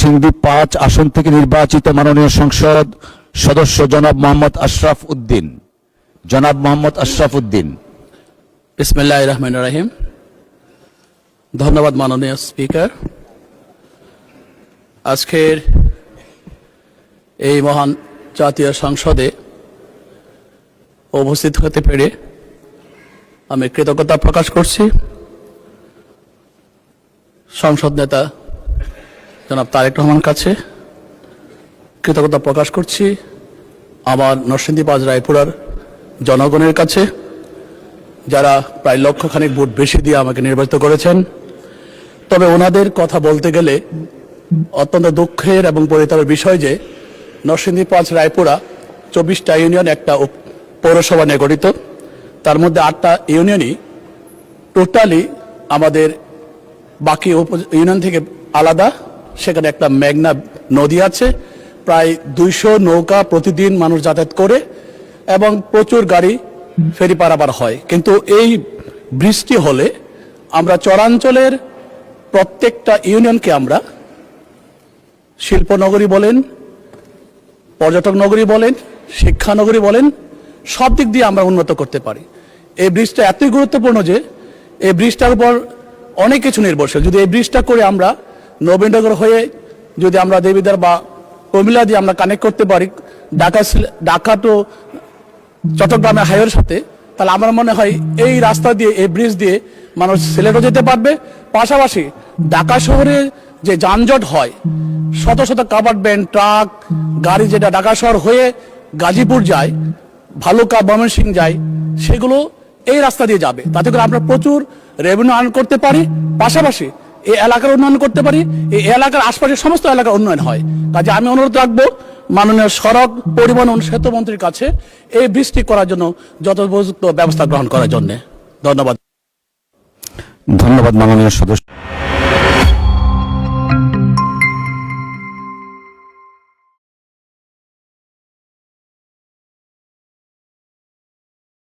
নরসিংদী 5 আসন থেকে নির্বাচিত মাননীয় সংসদ সদস্য জনাব মোহাম্মদ আশরাফ উদ্দিন। জনাব মোহাম্মদ আশরাফ উদ্দিন। বিসমিল্লাহির রহমানির রহিম। ধন্যবাদ মাননীয় স্পিকার। আজকের এই মহান জাতীয় সংসদে উপস্থিত হতে পেরে আমি কৃতজ্ঞতা প্রকাশ করছি সংসদ নেতা জনাব তারেক রহমান কাছে, কৃতজ্ঞতা প্রকাশ করছি আমার নরসিংদী 5 রায়পুরার জনগণের কাছে, যারা প্রায় লক্ষখানেক ভোট বেশি দিয়ে আমাকে নির্বাচিত করেছেন। তবে ওনাদের কথা বলতে গেলে অত্যন্ত দুঃখের এবং পরিতাপের বিষয় যে নরসিংদী 5 রায়পুরা 24টা ইউনিয়ন একটা পৌরসভা নিয়ে গঠিত। তার মধ্যে 8টা ইউনিয়নই টোটালি আমাদের বাকি ইউনিয়ন থেকে আলাদা। সেখানে একটা মেঘনা নদী আছে, প্রায় 200 নৌকা প্রতিদিন মানুষ যাতায়াত করে এবং প্রচুর গাড়ি ফেরি পারাপার হয়। কিন্তু এই বৃষ্টি হলে আমরা চরাঞ্চলের প্রত্যেকটা ইউনিয়নকে আমরা শিল্পনগরী বলেন, পর্যটক নগরী বলেন, শিক্ষানগরী বলেন, সব দিক দিয়ে আমরা উন্নত করতে পারি। এই ব্রিজটা এতই গুরুত্বপূর্ণ যে এই ব্রিজটার উপর অনেক কিছু নির্ভরশীল। যদি এই ব্রিজটা করে আমরা নবীনগর হয়ে যদি আমরা দেবীদার বা কুমিল্লা দিয়ে আমরা কানেক্ট করতে পারি ঢাকা টু চট্টগ্রামের হাইওয়ের সাথে, তাহলে আমার মনে হয় এই রাস্তা দিয়ে, এই ব্রিজ দিয়ে মানুষ সিলেটও যেতে পারবে। পাশাপাশি ঢাকা শহরে যে যানজট হয়, শত শত কাভার্ড ভ্যান, ট্রাক, গাড়ি যেটা ঢাকা শহর হয়ে গাজীপুর যায়, ভালুকা, ময়মনসিংহ যায়, সেগুলো এই রাস্তা দিয়ে যাবে। তাতে করে আমরা প্রচুর রেভিনিউ আর্ন করতে পারি, পাশাপাশি এই এলাকার উন্নয়ন করতে পারি, এই এলাকার আশপাশের সমস্ত এলাকার উন্নয়ন হয়। কাজে আমি অনুরোধ রাখবো মাননীয় সড়ক পরিবহন ও সেতু মন্ত্রীর কাছে এই বৃষ্টি করার জন্য যথোপযুক্ত ব্যবস্থা গ্রহণ করার জন্য। ধন্যবাদ। ধন্যবাদ মাননীয় সদস্য।